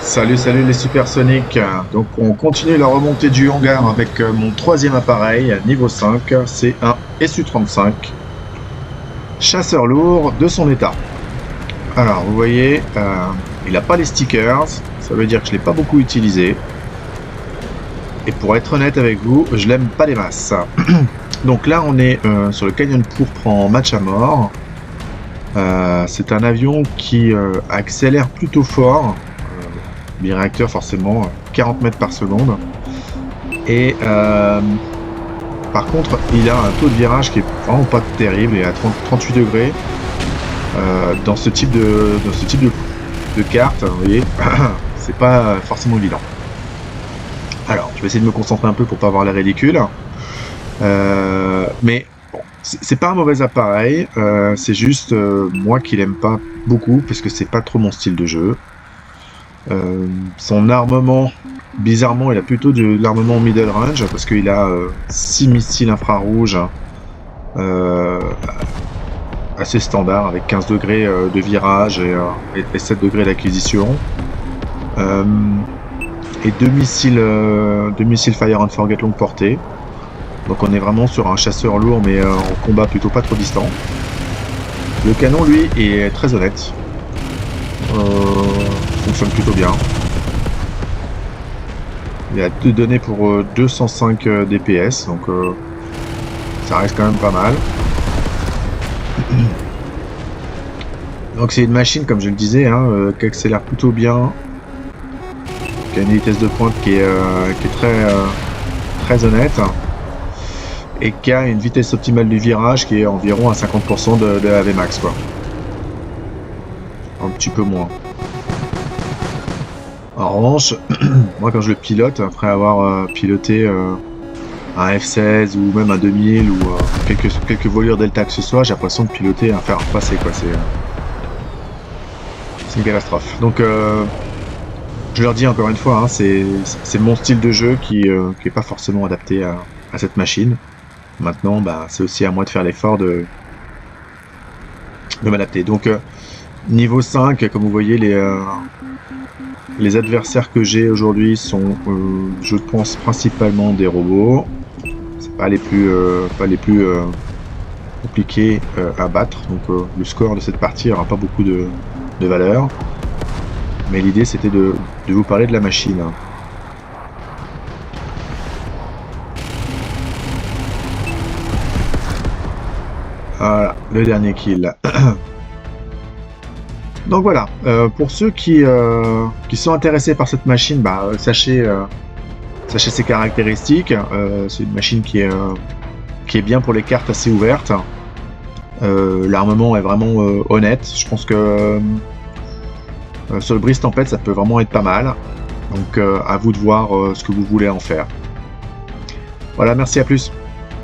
Salut, salut les supersoniques. Donc on continue la remontée du hangar avec mon troisième appareil, niveau 5, c'est un SU-35, chasseur lourd de son état. Alors vous voyez, il n'a pas les stickers, ça veut dire que je ne l'ai pas beaucoup utilisé. Et pour être honnête avec vous, je l'aime pas des masses. Donc là on est sur le canyon pourpre en match à mort. C'est un avion qui accélère plutôt fort. Biréacteur forcément, 40 mètres par seconde. Et par contre, il a un taux de virage qui est vraiment pas terrible, il est à 38 degrés. Dans ce type de carte, vous voyez, c'est pas forcément évident. Alors, je vais essayer de me concentrer un peu pour pas avoir l'air ridicule. Mais bon, c'est pas un mauvais appareil, c'est juste moi qui l'aime pas beaucoup parce que c'est pas trop mon style de jeu. Son armement, bizarrement, il a plutôt de l'armement middle range parce qu'il a 6 missiles infrarouges assez standard avec 15 degrés de virage et 7 degrés d'acquisition. Et deux missiles Fire and Forget longue portée. Donc on est vraiment sur un chasseur lourd mais en combat plutôt pas trop distant. Le canon lui est très honnête. Fonctionne plutôt bien. Il a donné pour 205 DPS, donc ça reste quand même pas mal. Donc c'est une machine, comme je le disais, qui accélère plutôt bien, qui a une vitesse de pointe qui est très honnête, et qui a une vitesse optimale du virage qui est environ à 50% de la Vmax, quoi. Un petit peu moins. En revanche, moi quand je le pilote, après avoir piloté un F-16 ou même un 2000 ou quelques volures Delta que ce soit, j'ai l'impression de piloter un fer à repasser, quoi. C'est une catastrophe. Donc je leur dis encore une fois, c'est mon style de jeu qui est pas forcément adapté à cette machine. Maintenant, bah, c'est aussi à moi de faire l'effort de m'adapter. Donc niveau 5, comme vous voyez, les adversaires que j'ai aujourd'hui sont, je pense, principalement des robots. C'est pas les plus compliqués à battre. Donc le score de cette partie n'aura pas beaucoup de valeur. Mais l'idée, c'était de vous parler de la machine. Voilà, le dernier kill. Donc voilà, pour ceux qui sont intéressés par cette machine, bah, sachez ses caractéristiques. C'est une machine qui est bien pour les cartes assez ouvertes. L'armement est vraiment honnête. Je pense que sur le Brise Tempête, ça peut vraiment être pas mal. Donc à vous de voir ce que vous voulez en faire. Voilà, merci, à plus.